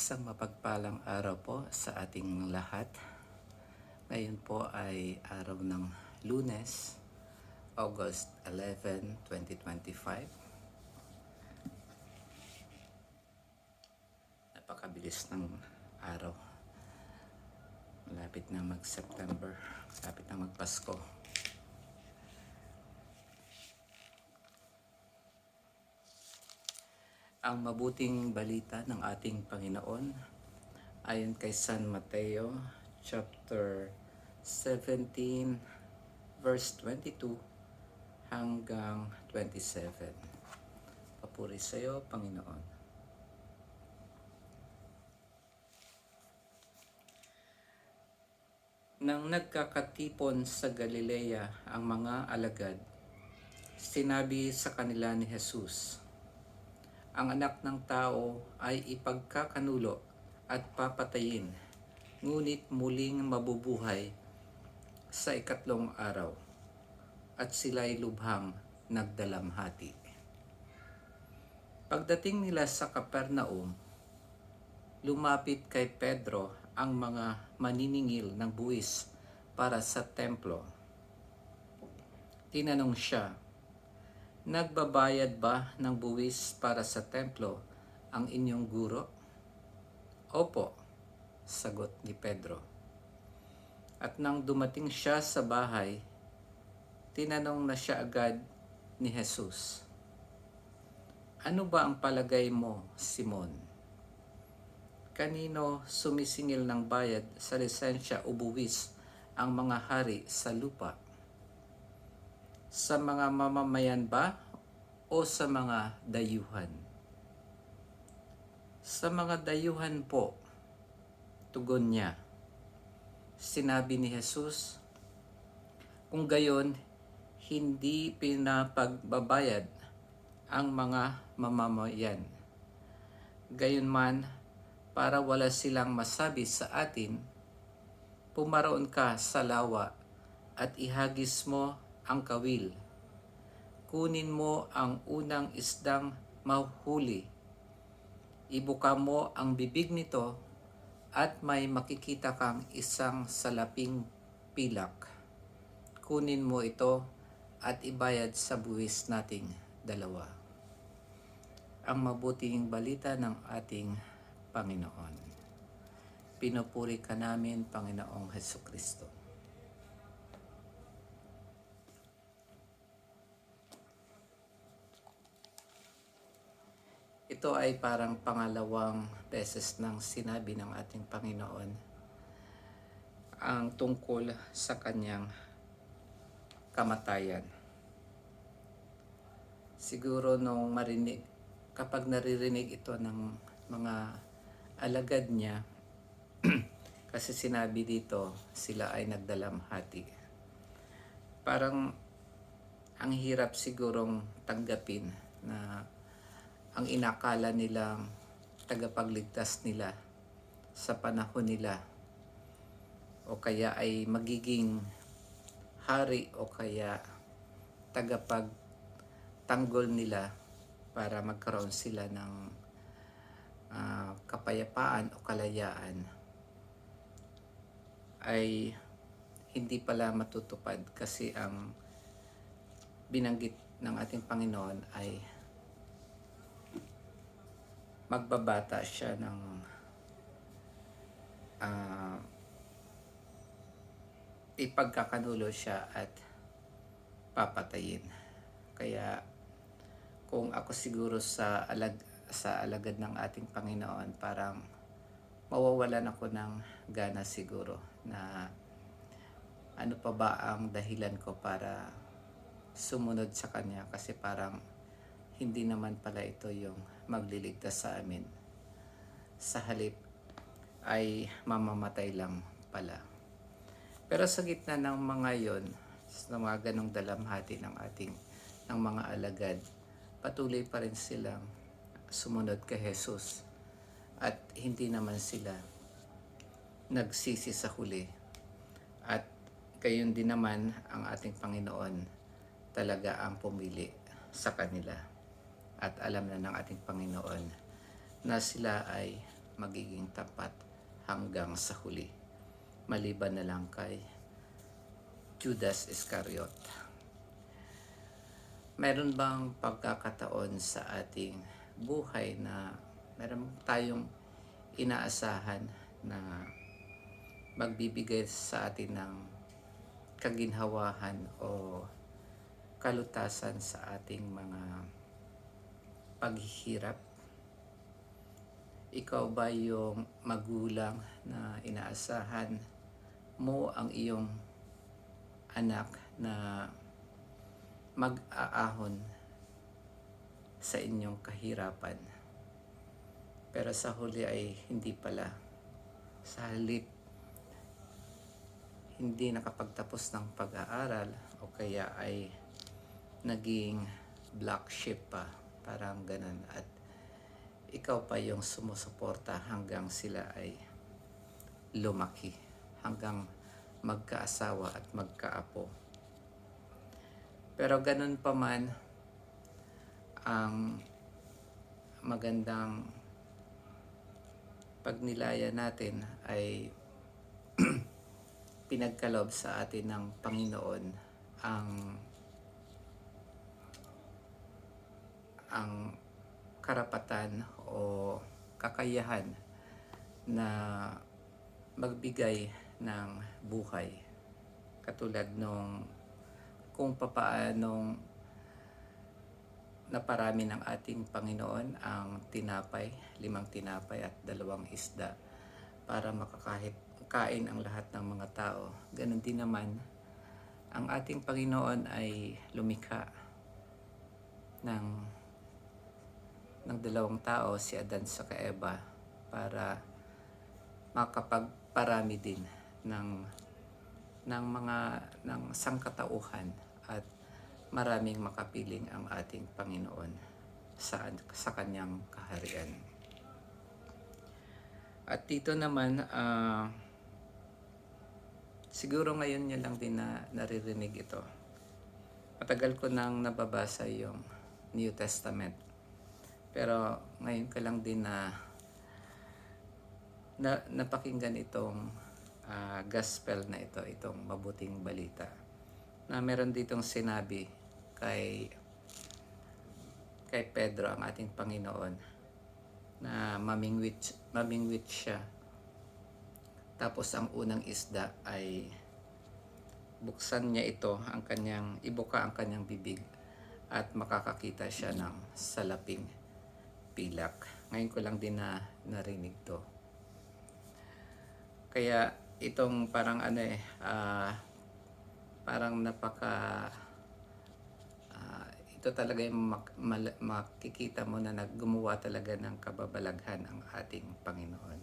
Isang mapagpalang araw po sa ating lahat. Ngayon po ay araw ng Lunes, August 11, 2025. Napakabilis ng araw. Malapit na mag-September, malapit na mag-Pasko. Ang mabuting balita ng ating Panginoon ayon kay San Mateo chapter 17 verse 22 hanggang 27. Papuri sa iyo, Panginoon. Nang nagkakatipon sa Galilea ang mga alagad, sinabi sa kanila ni Jesus, ang anak ng tao ay ipagkakanulo at papatayin, ngunit muling mabubuhay sa ikatlong araw, at sila'y lubhang nagdalamhati. Pagdating nila sa Capernaum, lumapit kay Pedro ang mga maniningil ng buwis para sa templo. Tinanong siya, nagbabayad ba ng buwis para sa templo ang inyong guro? Opo, sagot ni Pedro. At nang dumating siya sa bahay, tinanong na siya agad ni Jesus, ano ba ang palagay mo, Simon? Kanino sumisingil ng bayad sa lisensya o buwis ang mga hari sa lupa? Sa mga mamamayan ba o sa mga dayuhan? Sa mga dayuhan po, tugon niya. Sinabi ni Jesus, kung gayon, hindi pinapagbabayad ang mga mamamayan. Gayunman, para wala silang masabi sa atin, pumaroon ka sa lawa at ihagis mo ang kawil. Kunin mo ang unang isdang mahuhuli. Ibuka mo ang bibig nito at may makikita kang isang salaping pilak. Kunin mo ito at ibayad sa buwis nating dalawa. Ang mabuting balita ng ating Panginoon. Pinupuri ka namin, Panginoong Hesukristo. Ito ay parang pangalawang beses nang sinabi ng ating Panginoon ang tungkol sa kanyang kamatayan. Siguro kapag naririnig ito ng mga alagad niya, kasi sinabi dito sila ay nagdalamhati. Parang ang hirap sigurong tanggapin na ang inakala nilang tagapagligtas nila sa panahon nila o kaya ay magiging hari o kaya tagapagtanggol nila para magkaroon sila ng kapayapaan o kalayaan ay hindi pala matutupad kasi ang binanggit ng ating Panginoon ay magbabata siya ng ipagkakanulo siya at papatayin. Kaya kung ako siguro sa alagad ng ating Panginoon, parang mawawalan ako ng gana siguro na ano pa ba ang dahilan ko para sumunod sa Kanya, kasi parang hindi naman pala ito yung magliligtas sa amin. Sa halip ay mamamatay lang pala. Pero sa gitna ng mga yon, sa mga ganong dalamhati ng mga alagad, patuloy pa rin silang sumunod kay Jesus at hindi naman sila nagsisi sa huli. At gayon din naman ang ating Panginoon talaga ang pumili sa kanila. At alam na ng ating Panginoon na sila ay magiging tapat hanggang sa huli. Maliban na lang kay Judas Iscariot. Meron bang pagkakataon sa ating buhay na meron tayong inaasahan na magbibigay sa atin ng kaginhawahan o kalutasan sa ating mga paghihirap? Ikaw ba yung magulang na inaasahan mo ang iyong anak na mag-aahon sa inyong kahirapan, pero sa huli ay hindi pala, sa halip hindi nakapagtapos ng pag-aaral o kaya ay naging black sheep pa, parang ganun, at ikaw pa yung sumusuporta hanggang sila ay lumaki, hanggang magkaasawa at magkaapo. Pero ganun pa man, ang magandang pagnilaya natin ay pinagkaloob sa atin ng Panginoon ang karapatan o kakayahan na magbigay ng buhay, katulad nung kung papaanong naparami ng ating Panginoon ang tinapay, 5 tinapay at 2 isda para makakain ang lahat ng mga tao. Ganon din naman, ang ating Panginoon ay lumikha ng 2 tao, si Adan sa Eva, para makapagparami din ng sangkatauhan at maraming makapiling ang ating Panginoon sa kanyang kaharian. At dito naman, siguro ngayon nyo lang din na naririnig ito. Matagal ko nang nababasa yung New Testament, pero ngayon ko lang din na napakinggan itong gospel na itong mabuting balita, na meron ditong sinabi kay Pedro, ang ating Panginoon, na mamingwit siya. Tapos ang unang isda ay buksan niya ibuka ang kanyang bibig at makakakita siya ng salaping pilak. Ngayon ko lang din na narinig to. Kaya itong parang parang ito talaga yung makikita mo na gumawa talaga ng kababalaghan ang ating Panginoon.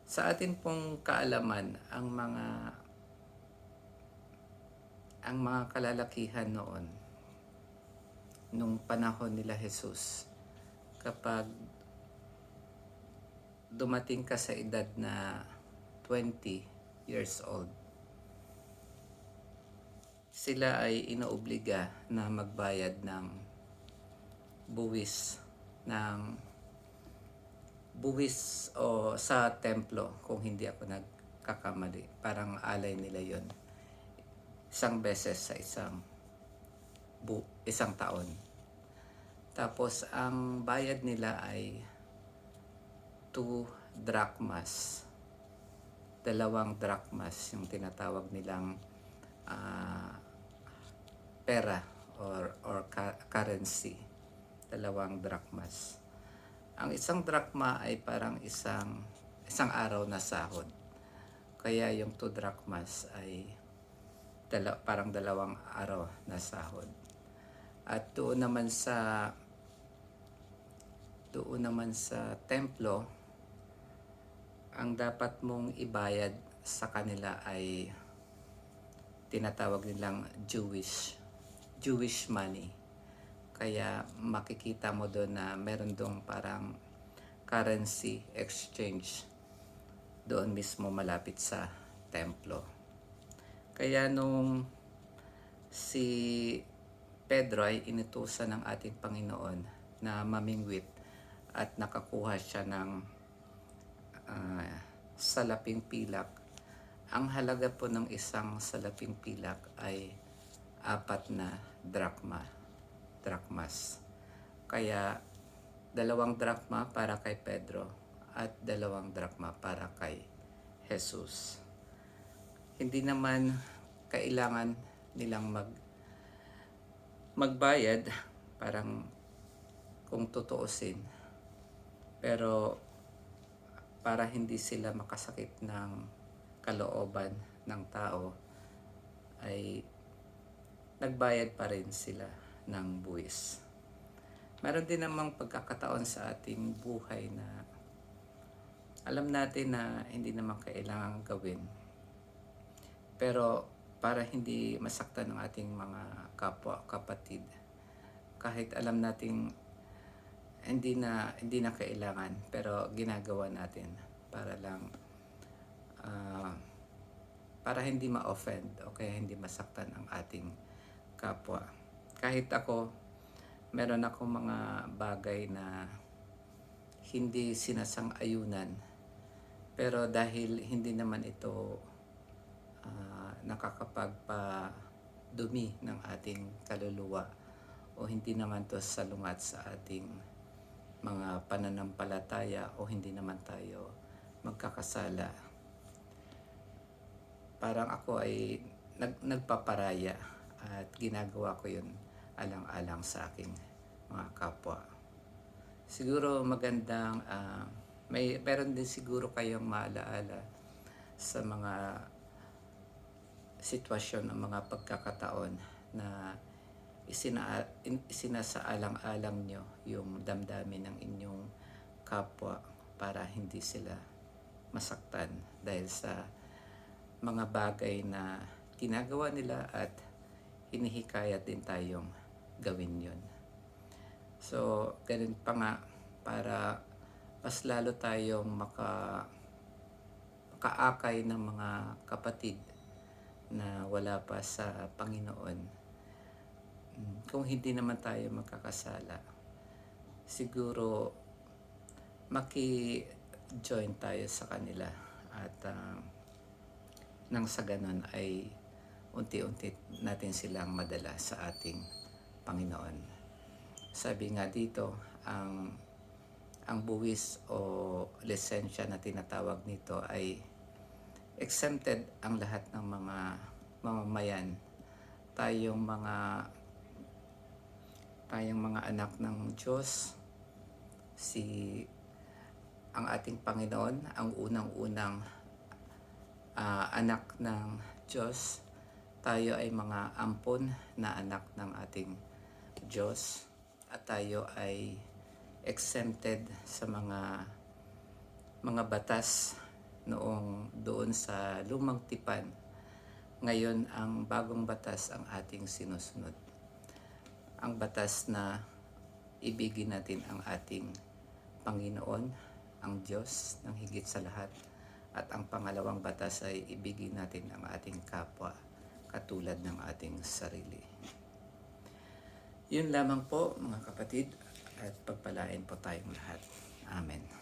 Sa atin pong kaalaman, ang mga kalalakihan noon, nung panahon nila Jesus, kapag dumating ka sa edad na 20 years old, sila ay inoobliga na magbayad ng buwis o sa templo, kung hindi ako nagkakamali. Parang alay nila yon, 1 beses sa isang taon. Tapos ang bayad nila ay 2 drachmas, 2 drachmas, yung tinatawag nilang pera or currency, 2 drachmas. Ang 1 drachma ay parang isang araw na sahod. Kaya yung 2 drachmas ay parang 2 araw na sahod. At doon naman sa templo, ang dapat mong ibayad sa kanila ay tinatawag nilang Jewish money. Kaya makikita mo doon na meron doon parang currency exchange doon mismo malapit sa templo. Kaya nung si Pedro ay inutusan ng ating Panginoon na mamingwit at nakakuha siya ng salaping pilak. Ang halaga po ng isang salaping pilak ay 4 na drachmas. Kaya 2 drachma para kay Pedro at 2 drachma para kay Jesus. Hindi naman kailangan nilang magbayad, parang kung tutuusin. Pero para hindi sila makasakit ng kalooban ng tao, ay nagbayad pa rin sila ng buwis. Meron din namang pagkakataon sa ating buhay na alam natin na hindi naman kailangan gawin. Pero para hindi masaktan ng ating mga kapwa-kapatid, kahit alam nating hindi na kailangan, pero ginagawa natin para lang para hindi ma-offend o kaya hindi masaktan ang ating kapwa. Kahit ako, meron akong mga bagay na hindi sinasang-ayunan, pero dahil hindi naman ito nakakapagpadumi ng ating kaluluwa o hindi naman to salungat sa ating mga pananampalataya o hindi naman tayo magkakasala, parang ako ay nagpaparaya at ginagawa ko yun alang-alang sa aking mga kapwa. Siguro magandang meron din siguro kayong maalaala sa mga sitwasyon o mga pagkakataon na isinasaalang-alang nyo yung damdamin ng inyong kapwa para hindi sila masaktan dahil sa mga bagay na ginagawa nila at hinihikayat din tayong gawin yun. So, ganun pa nga para mas lalo tayong makaakay ng mga kapatid na wala pa sa Panginoon. Kung hindi naman tayo magkakasala, siguro maki-join tayo sa kanila at nang sa ganun ay unti-unti natin silang madala sa ating Panginoon. Sabi nga dito, ang buwis o lisensya na tinatawag nito ay exempted ang lahat ng mga mamamayan. Tayong mga anak ng Diyos, ang ating Panginoon, ang unang-unang anak ng Diyos. Tayo ay mga ampon na anak ng ating Diyos at tayo ay exempted sa mga batas noong doon sa lumang tipan. Ngayon, ang bagong batas ang ating sinusunod. Ang batas na ibigin natin ang ating Panginoon, ang Diyos ng higit sa lahat. At ang pangalawang batas ay ibigin natin ang ating kapwa katulad ng ating sarili. Yun lamang po mga kapatid at pagpalain po tayong lahat. Amen.